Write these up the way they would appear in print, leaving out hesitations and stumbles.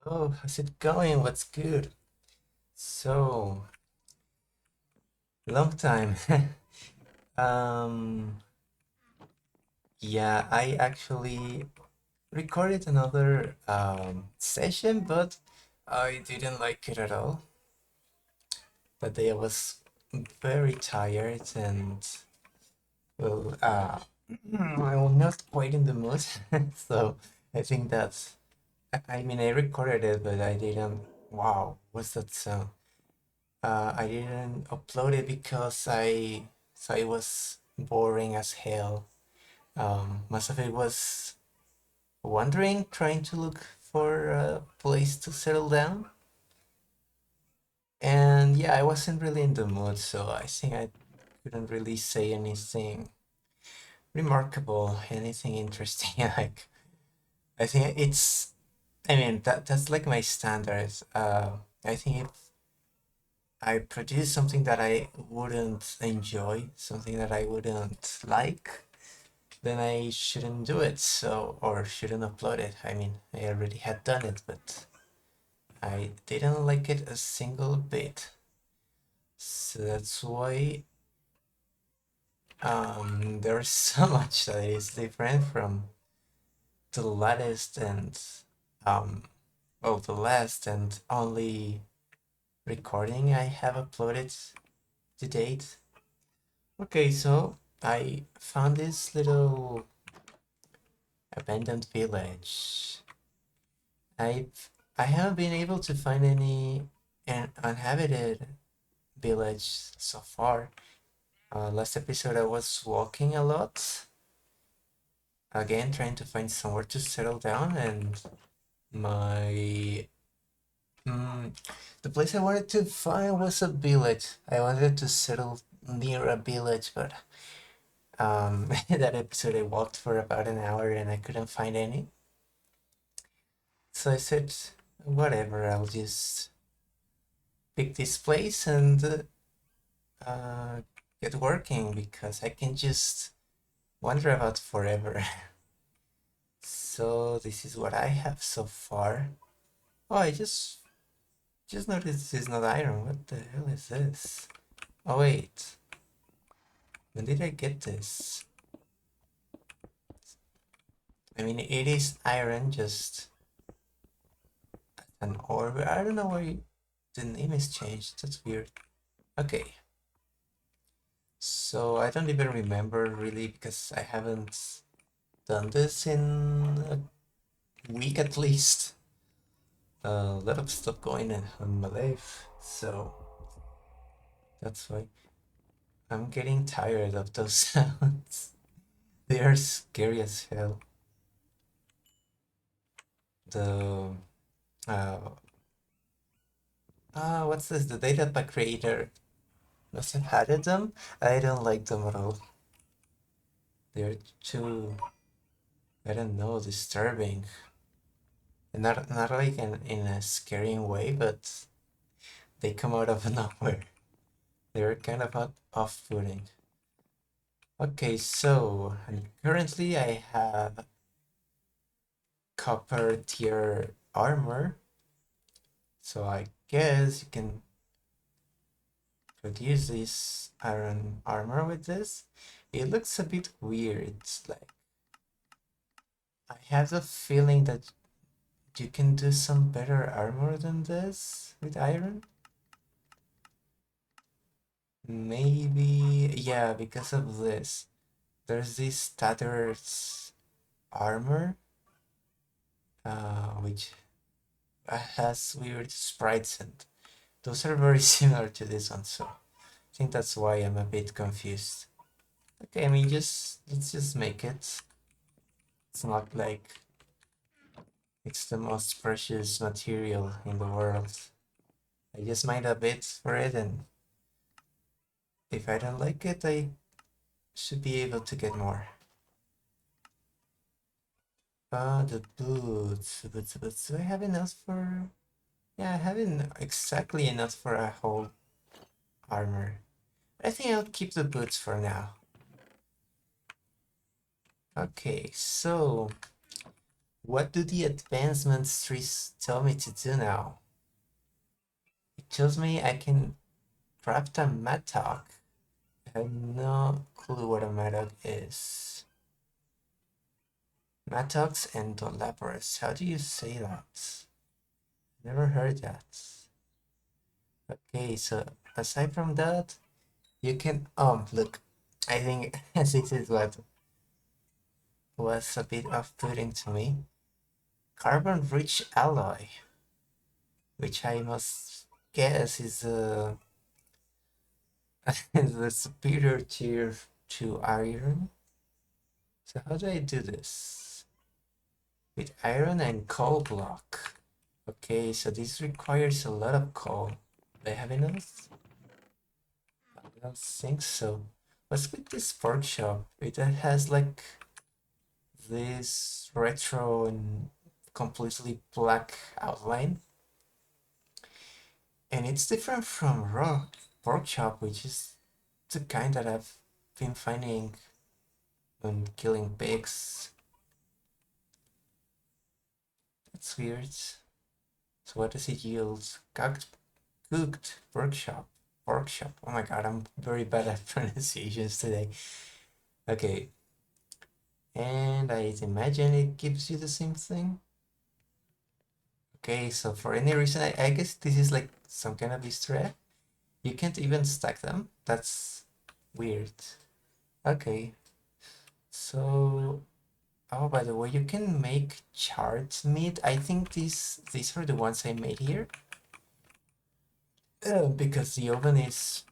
Oh, how's it going? What's good? So, long time. Um, yeah, I actually recorded another session, but I didn't like it at all. That day I was very tired and well, I was not quite in the mood. So I think that's, I mean, I recorded it, but I didn't. Wow, what's that sound? I didn't upload it because so it was boring as hell. Most of it was wandering, trying to look for a place to settle down. And yeah, I wasn't really in the mood, so I think I couldn't really say anything remarkable, anything interesting. Like, I think it's, I mean, that's like my standards. I think if I produce something that I wouldn't enjoy, something that I wouldn't like, then I shouldn't do it, so or shouldn't upload it. I mean, I already had done it, but I didn't like it a single bit. So that's why there's so much that is different from the latest and um the last and only recording I have uploaded to date. Okay, so I found this little abandoned village. I haven't been able to find any an uninhabited village so far. Last episode I was walking a lot, again trying to find somewhere to settle down, and my mm, the place I wanted to find was a village. I wanted to settle near a village, but that episode I walked for about an hour and I couldn't find any. So I said, whatever, I'll just pick this place and uh, get working because I can just wander about forever. So this is what I have so far. Oh, I just noticed this is not iron. What the hell is this? Oh wait, when did I get this? I mean, it is iron, just an ore. But I don't know why the name is changed. That's weird. Okay, so I don't even remember really because I haven't done this in a week at least. A lot of stuff going on my life, so that's why I'm getting tired of those sounds. They are scary as hell. The uh what's this? The data pack creator must have added them. I don't like them at all. They're too, I don't know, disturbing. And not like in a scaring way, but they come out of nowhere. They're kind of off-putting. Okay, so and currently I have copper tier armor, so I guess you can produce this iron armor with this. It looks a bit weird. It's like I have the feeling that you can do some better armor than this with iron. Maybe, yeah, because of this. There's this tattered armor, which has weird sprites, and those are very similar to this one, so I think that's why I'm a bit confused. Okay, I mean, just let's just make it. It's not like it's the most precious material in the world. I just mine a bit for it, and if I don't like it, I should be able to get more. The boots. Do I have enough for? Yeah, I haven't exactly enough for a whole armor. I think I'll keep the boots for now. Okay, so What do the advancement trees tell me to do now? It tells me I can craft a mattock. I have no clue what a mattock is. Mattocks and dolabras. How do you say that? Never heard that. Okay, so aside from that, you can look. I think this is what was a bit off-putting to me. Carbon-rich alloy, which I must guess is the superior tier to iron. So how do I do this? With iron and coal block. Okay, so this requires a lot of coal. Do I have enough? I don't think so. What's with this workshop? It has like this retro and completely black outline. And it's different from raw workshop, which is the kind that I've been finding when killing pigs. That's weird. So what does it yield? Cooked workshop. Workshop. Oh my god, I'm very bad at pronunciations today. Okay. And I imagine it gives you the same thing. Okay, so for any reason, I guess this is like some kind of Easter egg. You can't even stack them. That's weird. Okay. So, oh, by the way, you can make charred meat. I think these are the ones I made here. Because the oven is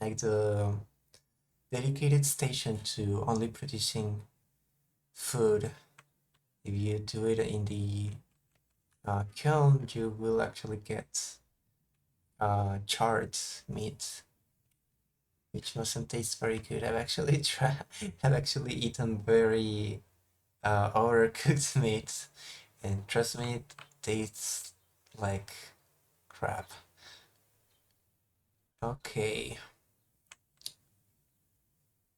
like the dedicated station to only producing food. If you do it in the kiln, you will actually get charred meat, which mustn't taste very good. I've actually tried. I've actually eaten very overcooked meat, and trust me, it tastes like crap. Okay,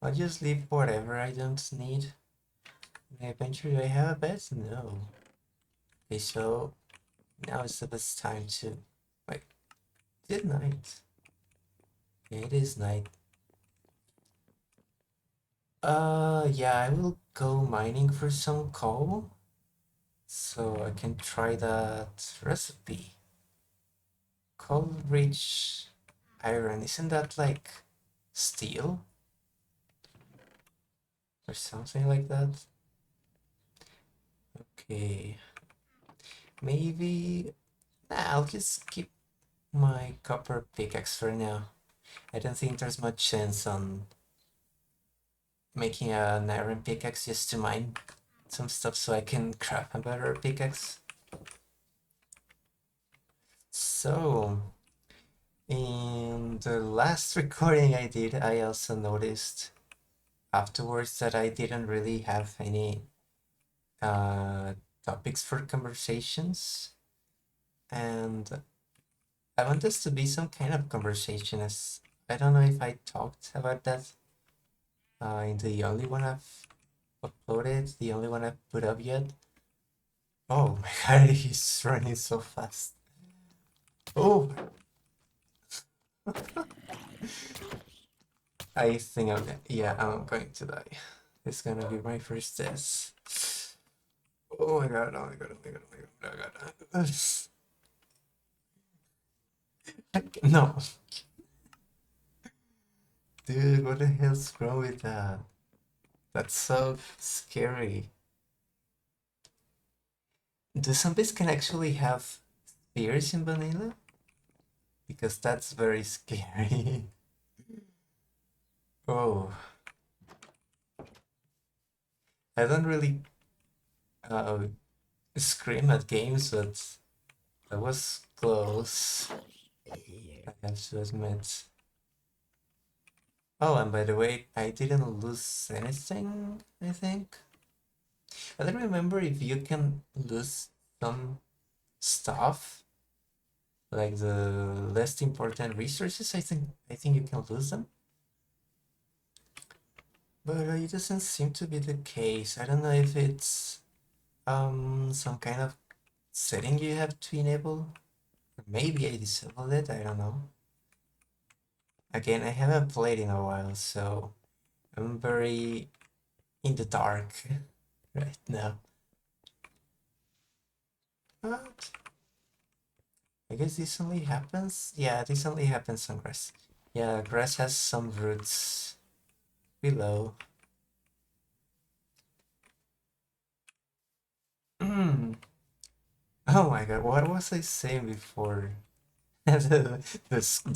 I'll just leave whatever I don't need. Eventually, I have a bed? No. Okay, so now is the best time to like good night. Okay, it is night. Yeah, I will go mining for some coal so I can try that recipe. Coal rich iron, isn't that like steel or something like that? Okay, maybe I'll just keep my copper pickaxe for now. I don't think there's much sense on making an iron pickaxe just to mine some stuff so I can craft a better pickaxe. So, in the last recording I did, I also noticed afterwards that I didn't really have any uh, topics for conversations, and I want this to be some kind of conversation. As I don't know if I talked about that in the only one I've uploaded, the only one I've put up yet. Oh my god, he's running so fast. Oh, I think yeah, I'm going to die. It's gonna be my first death. Oh my god, oh my god, oh my god, oh my god, oh my god. No, dude, what the hell's wrong with that? That's so scary. Do zombies can actually have spears in vanilla? Because that's very scary. Oh, I don't really uh, scream at games, but that was close. I have to admit. Oh, and by the way, I didn't lose anything, I think. I don't remember if you can lose some stuff, like the less important resources. I think you can lose them. But it doesn't seem to be the case. I don't know if it's some kind of setting you have to enable. Maybe I disabled it, I don't know. Again, I haven't played in a while, so I'm very in the dark right now. But I guess this only happens. Yeah, this only happens on grass. Yeah, grass has some roots below. Oh my god, what was I saying before? The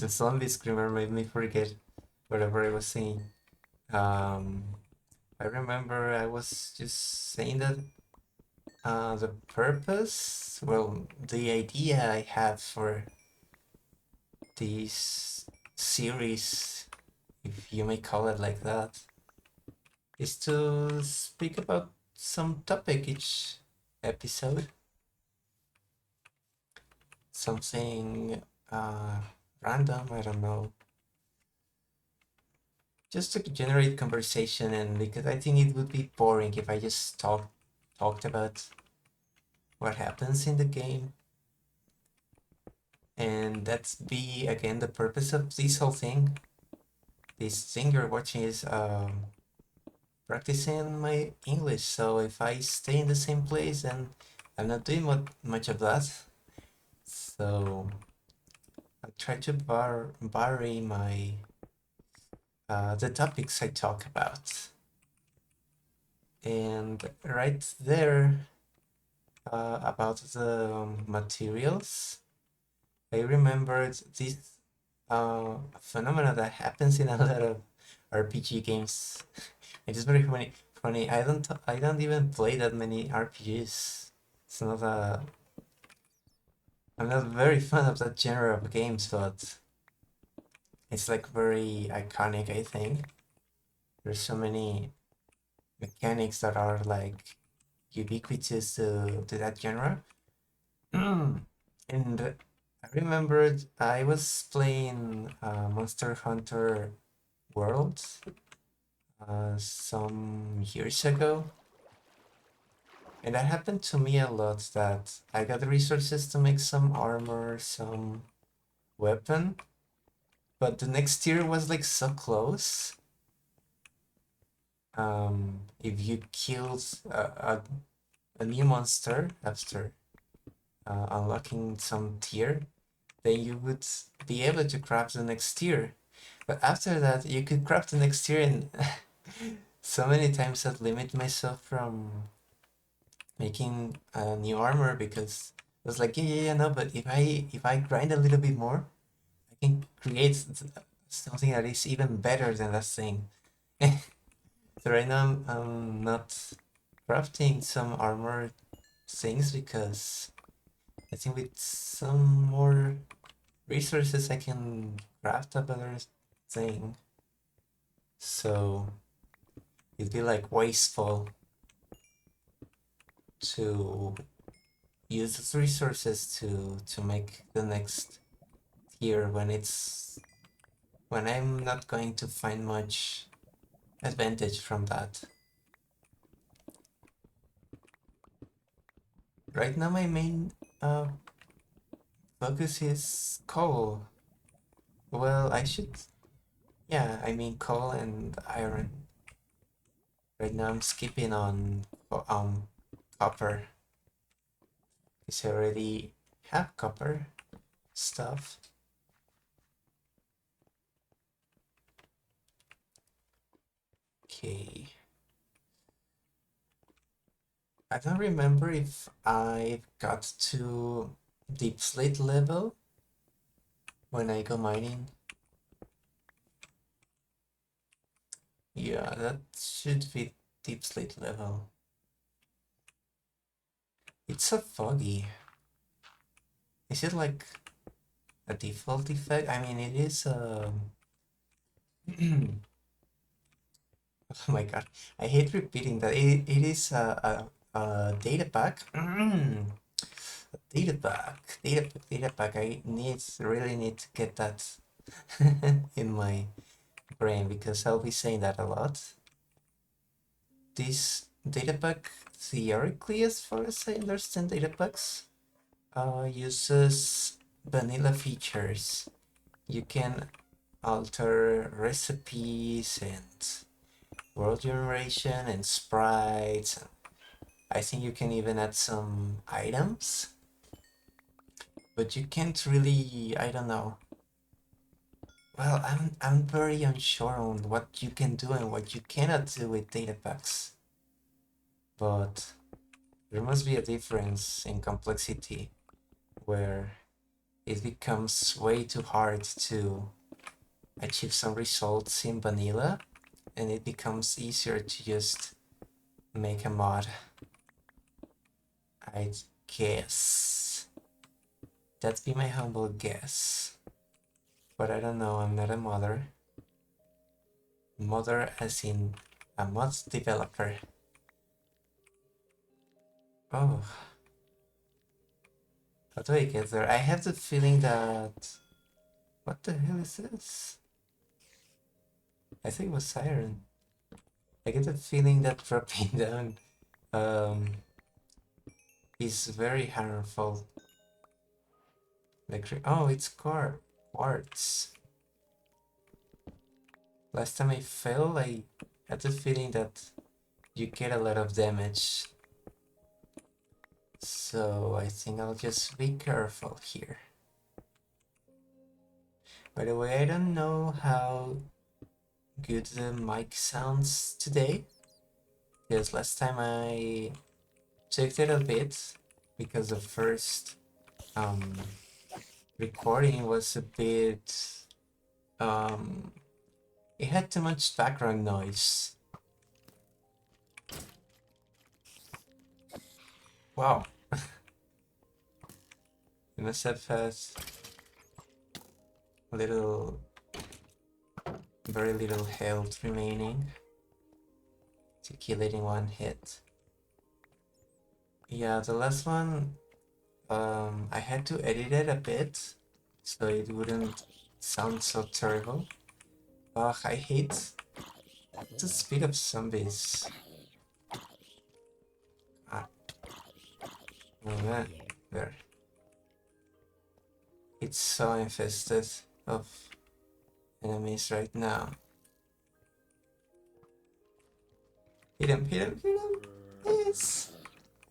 zombie screamer made me forget whatever I was saying. Um, I remember I was just saying that the purpose, well, the idea I have for this series, if you may call it like that, is to speak about some topic each episode. Something uh, random, I don't know. Just to generate conversation, and because I think it would be boring if I just talked about what happens in the game. And that's be again the purpose of this whole thing. This thing you're watching is practicing my English. So if I stay in the same place, and I'm not doing much of that, so I try to vary my the topics I talk about. And right there, about the materials, I remembered this phenomena that happens in a lot of RPG games. It is very funny. Funny. I don't even play that many RPGs. It's not a. I'm not very fan of that genre of games, but it's like very iconic. I think there's so many mechanics that are like ubiquitous to that genre. And I remembered I was playing Monster Hunter World some years ago, and that happened to me a lot that I got the resources to make some armor, some weapon, but the next tier was like so close. If you killed a new monster after unlocking some tier, then you would be able to craft the next tier. But after that, you could craft the next tier, and so many times I'd limit myself from making a new armor because I was like, yeah, no, but if I grind a little bit more, I can create something that is even better than that thing. So right now I'm not crafting some armor things because I think with some more resources I can craft a better thing. So it'd be like wasteful to use those resources to make the next tier when I'm not going to find much advantage from that. Right now my main focus is coal. Well, yeah, I mean coal and iron. Right now I'm skipping on copper because I already have copper stuff. Okay. I don't remember if I got to deep slate level when I go mining. Yeah, that should be deep slate level. It's so foggy. Is it like a default effect? I mean, it is. Oh my god, I hate repeating that. It is a data pack. Data pack, data pack. Really need to get that in my brain because I'll be saying that a lot. This Datapack, theoretically, as far as I understand, Datapacks uses vanilla features. You can alter recipes and world generation and sprites. I think you can even add some items, but you can't really, I don't know. Well, I'm very unsure on what you can do and what you cannot do with data packs. But there must be a difference in complexity where it becomes way too hard to achieve some results in vanilla, and it becomes easier to just make a mod. I guess. That'd be my humble guess. But I don't know, I'm not a modder. Modder as in a mod developer. Oh, how do I get there? I have the feeling that... What the hell is this? I think it was Siren. I get the feeling that dropping down is very harmful. Like, oh, it's quartz. Last time I fell, I had the feeling that you get a lot of damage. So I think I'll just be careful here. By the way, I don't know how good the mic sounds today, because last time I checked it a bit, because the first recording was a bit it had too much background noise. Wow. You must have had very little health remaining to kill it in one hit. Yeah, the last one, I had to edit it a bit so it wouldn't sound so terrible. Ugh, I hate the speed of zombies. Ah, there. It's so infested of enemies right now. Hit him, hit him, hit him! Yes!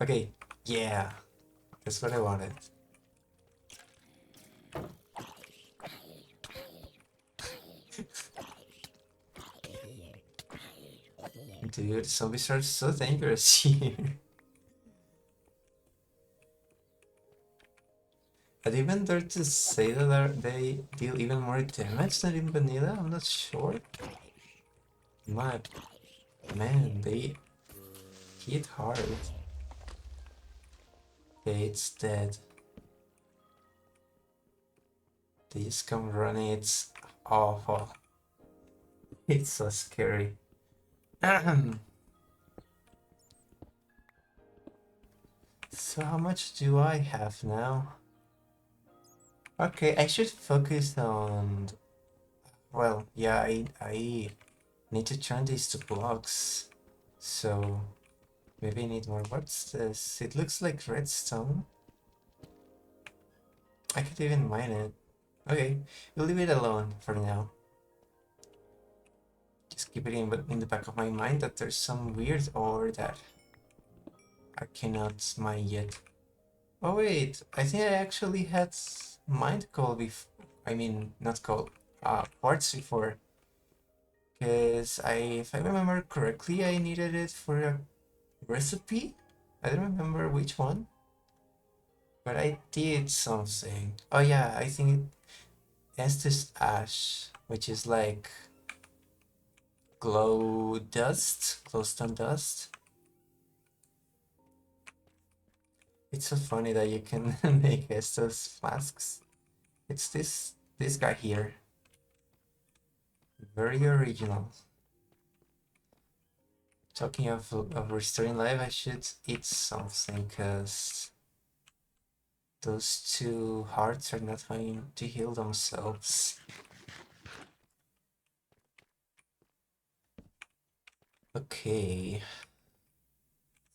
Okay, yeah, that's what I wanted. Dude, zombies are so dangerous here. I'd even dare to say that they deal even more damage than in vanilla, I'm not sure. My man, they hit hard. Okay, it's dead. They just come running, it's awful. It's so scary. So how much do I have now? Okay, I should focus on... Well, yeah, I need to turn these to blocks. So maybe I need more. What's this? It looks like redstone. I could even mine it. Okay, we'll leave it alone for now. Just keep it in the back of my mind that there's some weird ore that I cannot mine yet. Oh wait, I think I actually had mined coal before. I mean, not coal, quartz before. Because if I remember correctly, I needed it for a recipe. I don't remember which one, but I did something. Oh yeah, I think Estes ash, which is like glowstone dust. It's so funny that you can make Estes flasks. It's this guy here. Very original. Talking of restoring life, I should eat something because those two hearts are not going to heal themselves. Okay.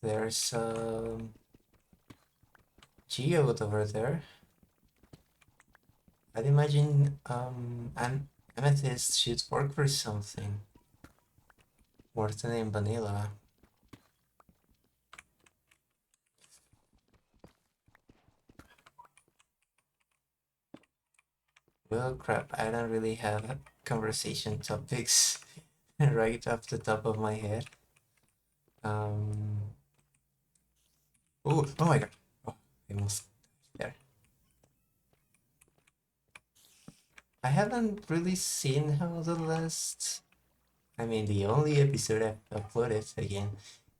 There's geode over there. I'd imagine an amethyst should work for something more than in vanilla. Well, crap, I don't really have conversation topics right off the top of my head. Oh, oh my god. Oh, I almost there. I haven't really seen how the last, I mean, the only episode I've uploaded again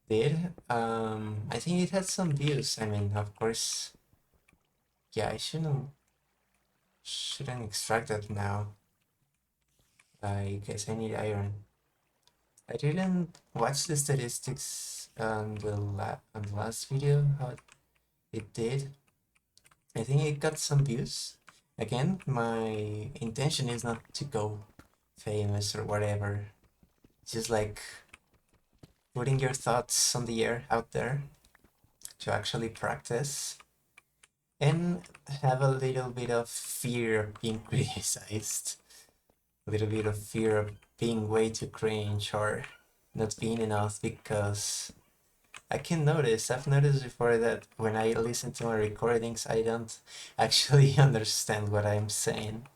did. I think it had some views. I mean, of course, yeah, I shouldn't extract that now. I guess I need iron. I didn't watch the statistics on on the last video, how it did. I think it got some views. Again, my intention is not to go famous or whatever. Just like putting your thoughts on the air out there to actually practice and have a little bit of fear of being criticized, a little bit of fear of being way too cringe or not being enough, because I've noticed before that when I listen to my recordings, I don't actually understand what I'm saying.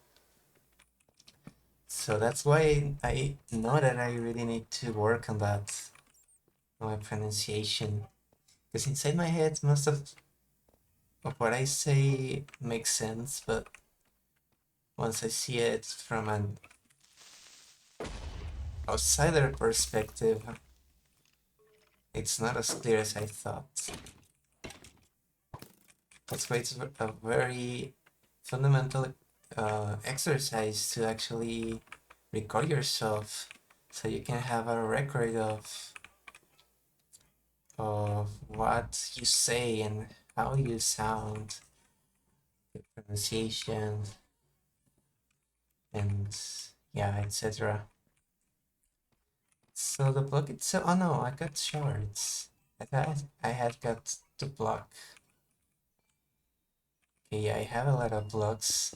So that's why I know that I really need to work on that, on my pronunciation. Because inside my head, most of what I say makes sense, but once I see it from an outsider perspective, it's not as clear as I thought. That's why it's a very fundamental exercise to actually record yourself so you can have a record of what you say and how you sound, the pronunciation, and yeah, etc. So the block itself, oh no, I got shards. I thought I had got the block. Okay, yeah, I have a lot of blocks.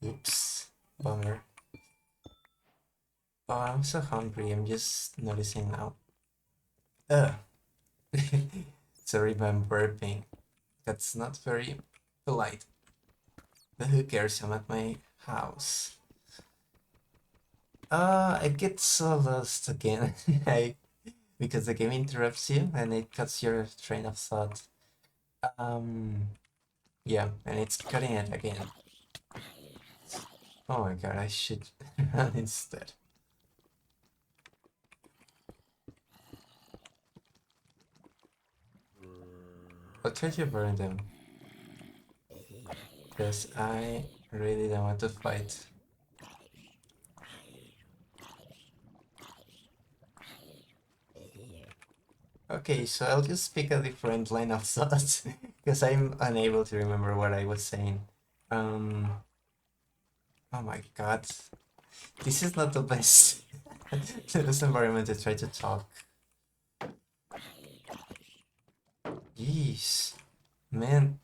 Oops, bummer. Oh, I'm so hungry, I'm just noticing now. Ugh. Sorry if I'm burping. That's not very polite. But who cares? I'm at my house. I get so lost again. I because the game interrupts you and it cuts your train of thought. Um, yeah, and it's cutting it again. Oh my god, I should run instead. I'll try to burn them because I really don't want to fight. Okay, so I'll just speak a different line of thought because I'm unable to remember what I was saying. Um, oh my god, this is not the best this environment to try to talk. Jeez, man,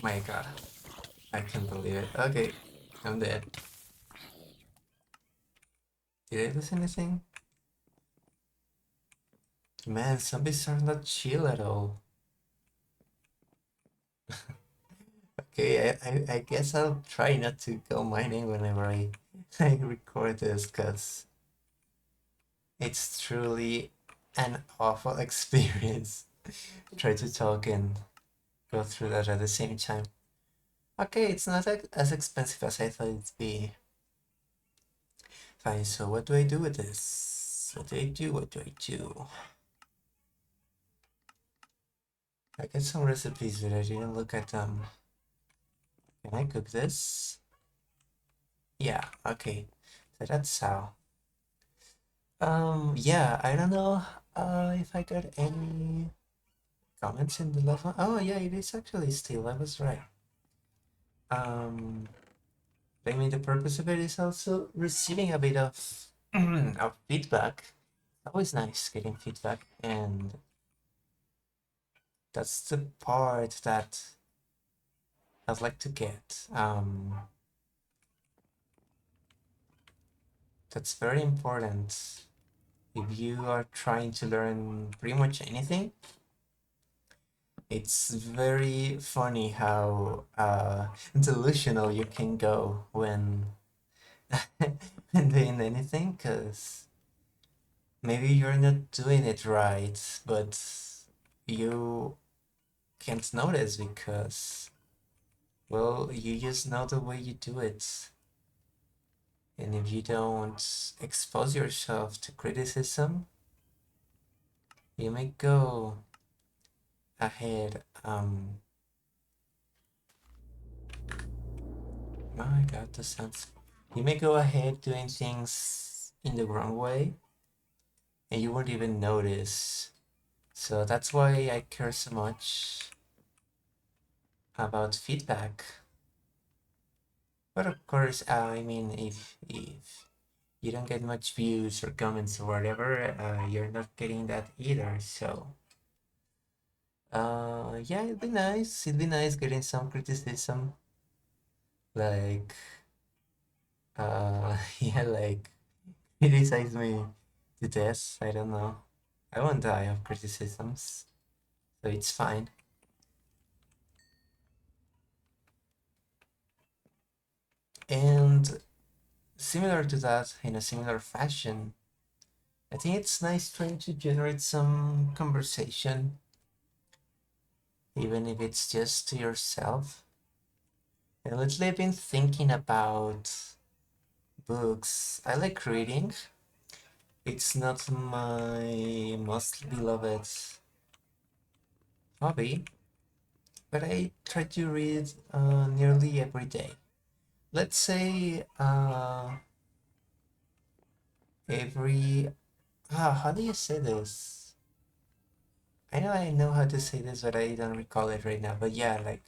my god, I can't believe it. Okay, I'm dead. Did I lose anything? Man, zombies are not chill at all. Okay, I guess I'll try not to go mining whenever I record this, because it's truly an awful experience. Try to talk and go through that at the same time. Okay, it's not as expensive as I thought it'd be. Fine, so what do I do with this? What do I do? What do I do? I got some recipes, but I didn't look at them. Can I cook this? Yeah, okay. So that's how. Yeah, I don't know if I got any comments in the last one. Oh yeah, it is actually still, I was right. Um, I mean, the purpose of it is also receiving a bit of, of feedback always nice getting feedback, and that's the part that I'd like to get. That's very important. If you are trying to learn pretty much anything, it's very funny how delusional you can go when when doing anything, because maybe you're not doing it right, but you can't notice because, well, you just know the way you do it. And if you don't expose yourself to criticism, you may go ahead. My God, this sounds. You may go ahead doing things in the wrong way, and you won't even notice. So that's why I care so much about feedback. But of course, I mean, if you don't get much views or comments or whatever, you're not getting that either. So, yeah, it'd be nice. It'd be nice getting some criticism, like, yeah, like criticize me to death. I don't know. I won't die of criticisms, so it's fine. And similar to that, in a similar fashion, I think it's nice trying to generate some conversation, even if it's just to yourself. And lately, I've been thinking about books. I like reading. It's not my most beloved hobby, but I try to read nearly every day. Let's say every. How do you say this? I know how to say this, but I don't recall it right now. But yeah, like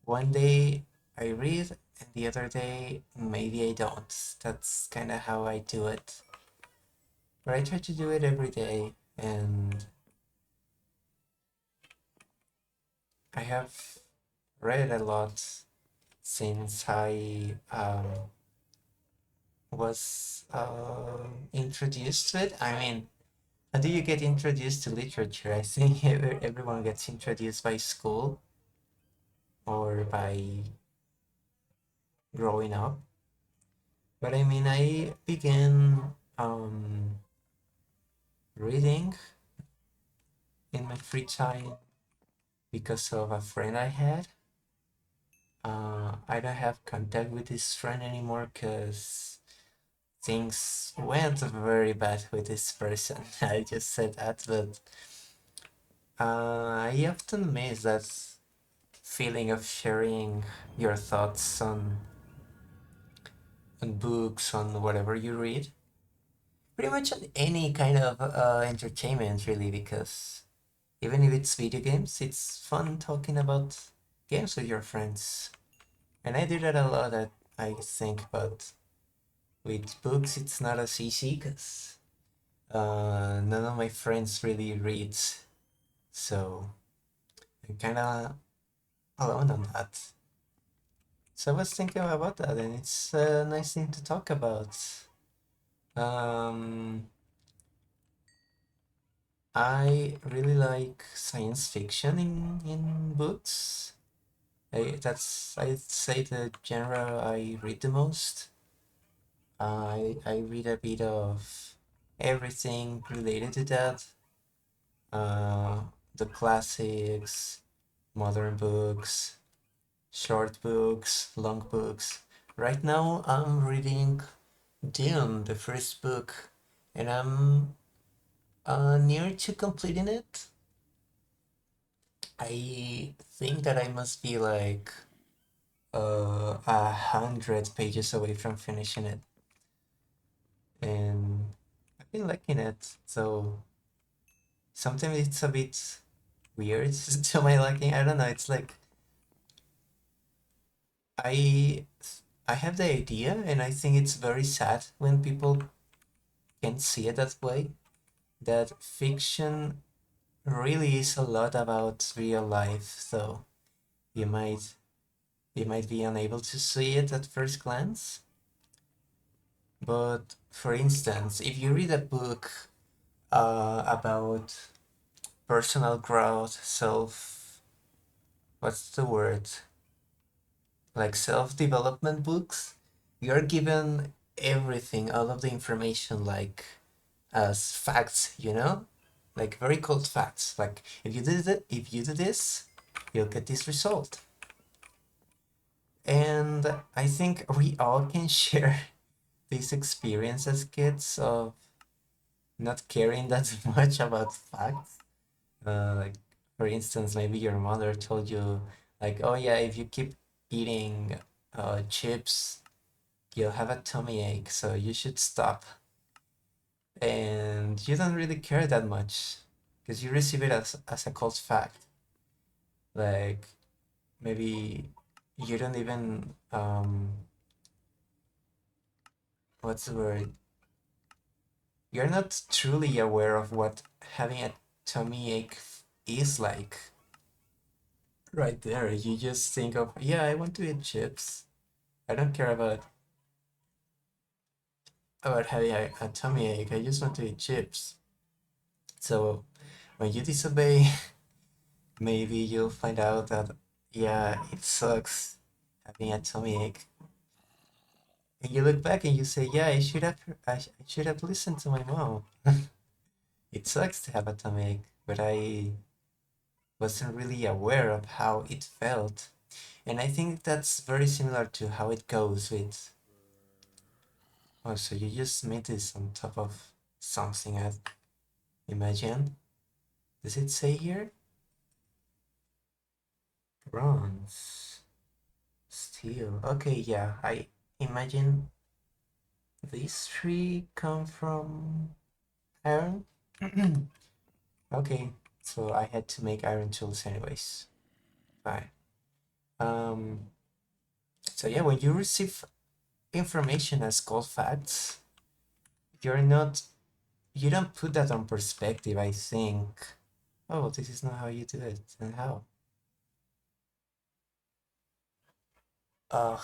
one day I read, and the other day maybe I don't. That's kind of how I do it. But I try to do it every day, and I have read a lot since I was introduced to it. I mean, how do you get introduced to literature? I think everyone gets introduced by school or by growing up. But I mean, I began reading in my free time because of a friend I had. I don't have contact with this friend anymore because things went very bad with this person. I just said that, but I often miss that feeling of sharing your thoughts on books, on whatever you read. Pretty much on any kind of entertainment, really, because even if it's video games, it's fun talking about games with your friends. And I do that a lot, I think, but with books, it's not as easy because none of my friends really reads. So I'm kind of alone on that. So I was thinking about that, and it's a nice thing to talk about. Um, I really like science fiction in books. I'd say the genre I read the most. I read a bit of everything related to that. Uh, the classics, modern books, short books, long books. Right now, I'm reading Dune, the first book, and I'm near to completing it. I think that I must be like 100 pages away from finishing it, and I've been liking it. So sometimes it's a bit weird to my liking. I don't know. It's like I I have the idea, and I think it's very sad when people can't see it that way. that fiction really is a lot about real life, so you might you might be unable to see it at first glance. But for instance, if you read a book about personal growth, what's the word? Like self-development books, you're given everything, all of the information, like as facts, like very cold facts. Like if you do this, you'll get this result. And I think we all can share this experience as kids of not caring that much about facts. Like, for instance, maybe your mother told you, like, oh yeah, if you keep eating chips, you'll have a tummy ache, so you should stop. And you don't really care that much because you receive it as a cold fact. Like, maybe you don't even, what's the word? You're not truly aware of what having a tummy ache is like. Right there, you just think of, yeah, I want to eat chips. I don't care about having a tummy ache. I just want to eat chips. So when you disobey, maybe you'll find out that, yeah, it sucks having a tummy ache. And you look back and you say, yeah, I should have listened to my mom. It sucks to have a tummy ache, but I wasn't really aware of how it felt. And I think that's very similar to how it goes with. Oh, so you just made this on top of something I imagine. Does it say here? Bronze. Steel. Okay, yeah. I imagine these three come from iron. Okay, so I had to make iron tools anyways. Fine. Um, so yeah, when you receive information as cold facts, you're not you don't put that on perspective, I think. Oh, this is not how you do it, and how? Ugh.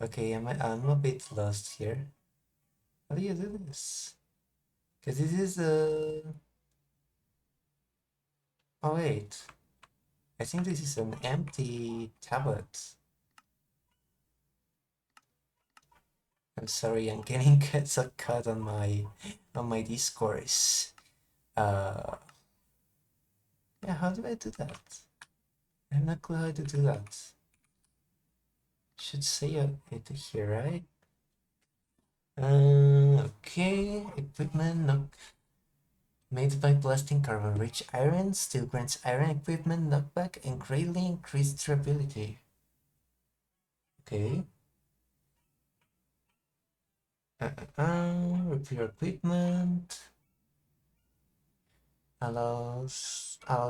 Okay, I'm a bit lost here. How do you do this? Because this is oh wait. I think this is an empty tablet. I'm sorry, I'm getting so cut on my discourse. Uh yeah, how do I do that? I have no clue how to do that. Should say it here, right? Okay, equipment knock made by blasting carbon-rich iron, steel grants iron equipment knockback and greatly increased durability. Okay. Repair equipment allow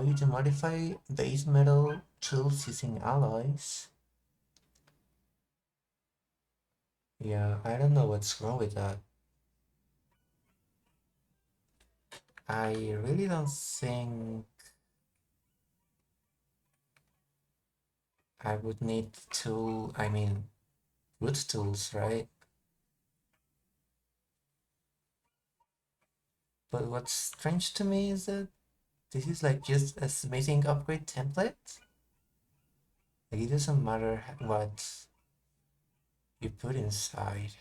you to modify base metal tools using alloys. Yeah, I don't know what's wrong with that. I really don't think I would need wood tools, right? But what's strange to me is that this is like just a smithing upgrade template. Like it doesn't matter what you put inside.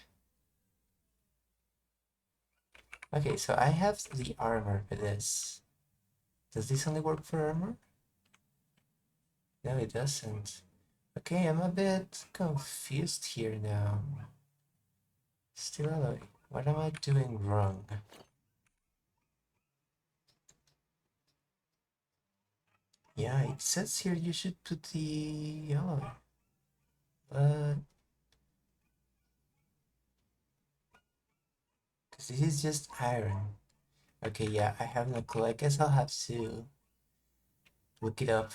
Okay, so I have the armor for this. Does this only work for armor? No, it doesn't. Okay, I'm a bit confused here now. Still alloy. What am I doing wrong? Yeah, it says here you should put the alloy. But this is just iron. Okay, yeah, I have no clue. I guess I'll have to look it up.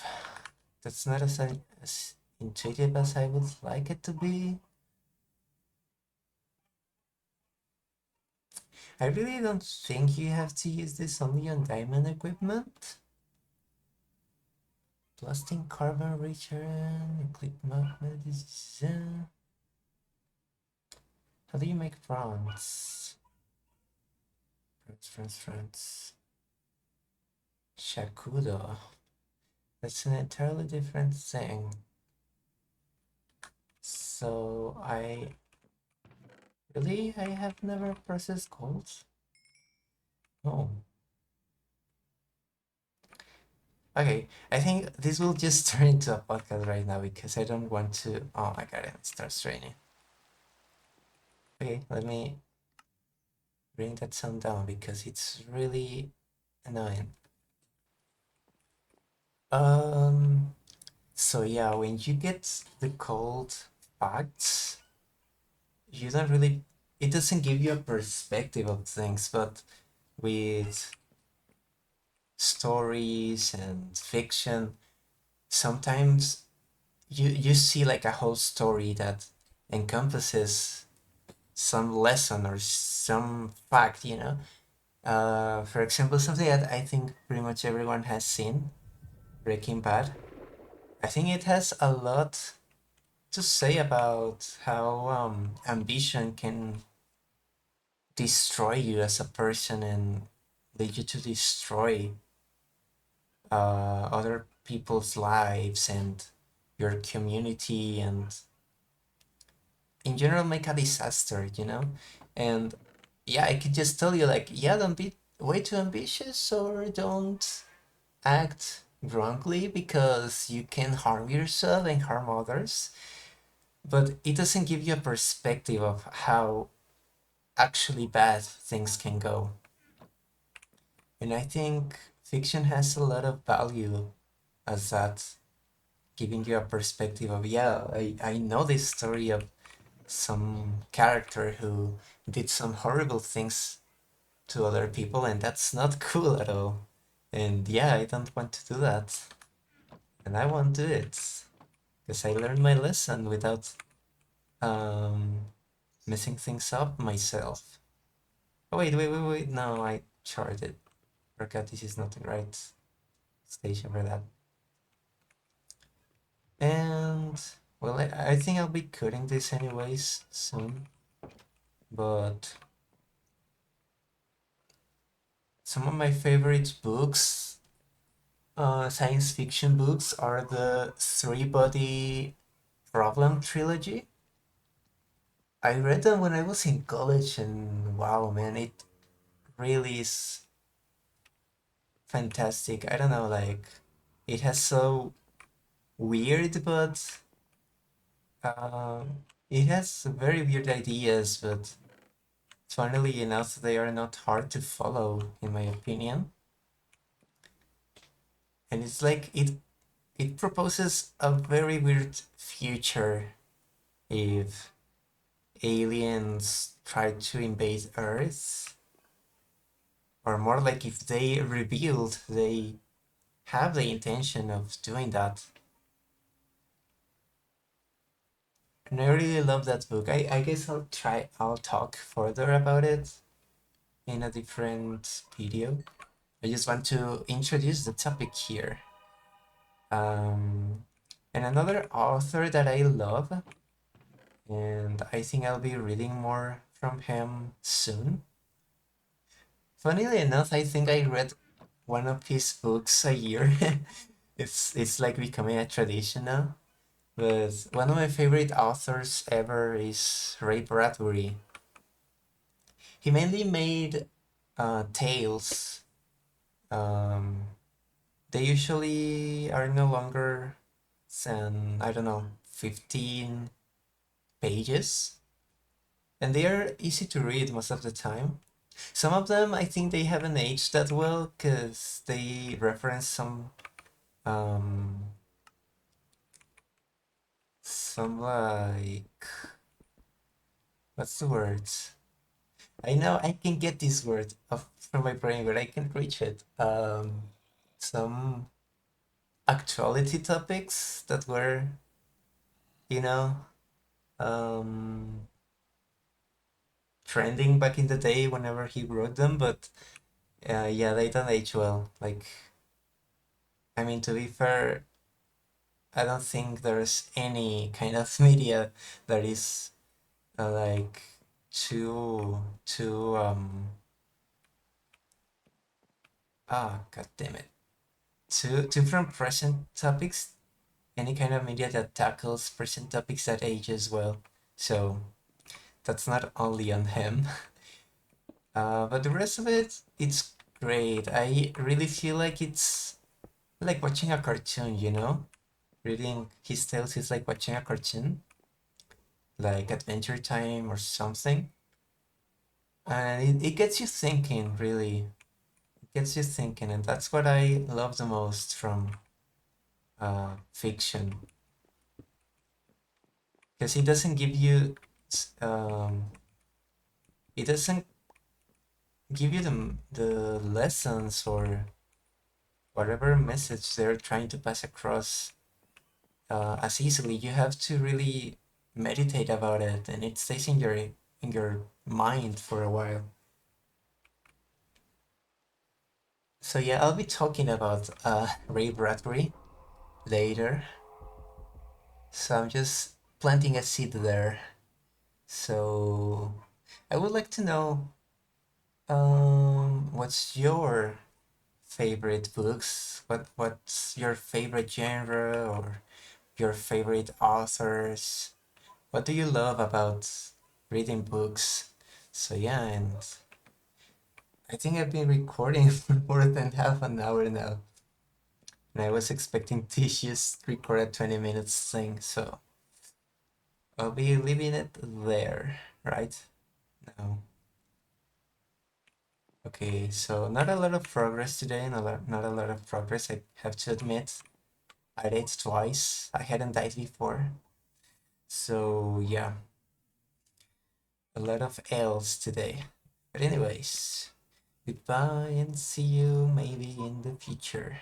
That's not as intuitive as I would like it to be. I really don't think you have to use this only on diamond equipment. Blasting carbon return, click magnetism. How do you make bronze? Friends. Shakudo. That's an entirely different thing. So I have never processed gold. Oh. Okay, I think this will just turn into a podcast right now because I don't want to. Oh my god, it starts raining. Okay, let me bring that sound down because it's really annoying. Um, so yeah, when you get the cold facts, you don't really, it doesn't give you a perspective of things, but with stories and fiction, sometimes you see like a whole story that encompasses some lesson or some fact, you know. For example, something that I think pretty much everyone has seen, Breaking Bad. I think it has a lot to say about how ambition can destroy you as a person and lead you to destroy other people's lives and your community and in general make a disaster, you know? And yeah, I could just tell you like, yeah, don't be way too ambitious or don't act wrongly because you can harm yourself and harm others. But it doesn't give you a perspective of how actually bad things can go. And I think fiction has a lot of value as that, giving you a perspective of, yeah, I know this story of some character who did some horrible things to other people, and that's not cool at all. And yeah, I don't want to do that. And I won't do it. Because I learned my lesson without um, messing things up myself. Oh, wait. No, I charted. Forgot this is not the right station for that. And well, I think I'll be cutting this anyways soon. But some of my favorite books, science fiction books, are the Three Body Problem trilogy. I read them when I was in college, and wow, man, it really is fantastic. I don't know, like, it has so weird, but it has very weird ideas, but funnily enough, they are not hard to follow, in my opinion. And it's like it proposes a very weird future if aliens try to invade Earth, or more like if they revealed they have the intention of doing that. And I really love that book. I guess I'll talk further about it in a different video. I just want to introduce the topic here. Um, and another author that I love, and I think I'll be reading more from him soon. Funnily enough, I think I read one of his books a year. It's like becoming a tradition now. But one of my favorite authors ever is Ray Bradbury. He mainly made tales. Um, they usually are no longer than, I don't know, 15 pages. And they are easy to read most of the time. Some of them, I think they haven't aged that well because they reference um, some like, what's the word? I know I can get this word off from my brain, but I can't reach it. Some actuality topics that were, you know, um, trending back in the day whenever he wrote them, but yeah, they don't age well. Like, I mean, to be fair, I don't think there's any kind of media that is like too god damn it, too from present topics. Any kind of media that tackles present topics that ages well. So that's not only on him. But the rest of it, it's great. I really feel like it's like watching a cartoon, you know? Reading his tales is like watching a cartoon, like Adventure Time or something. And it gets you thinking, really. It gets you thinking, and that's what I love the most from fiction. Because it doesn't give you, it doesn't give you the lessons or whatever message they're trying to pass across as easily. You have to really meditate about it, and it stays in your mind for a while. So yeah, I'll be talking about Ray Bradbury later. So I'm just planting a seed there. So I would like to know what's your favorite books? What's your favorite genre or your favorite authors? What do you love about reading books? So yeah, and I think I've been recording for more than half an hour now. And I was expecting to just record a 20 minutes thing, so I'll be leaving it there, right? Now. Okay, so not a lot of progress today, not a lot of progress, I have to admit. I died twice. I hadn't died before. So yeah, a lot of L's today. But anyways, goodbye and see you maybe in the future.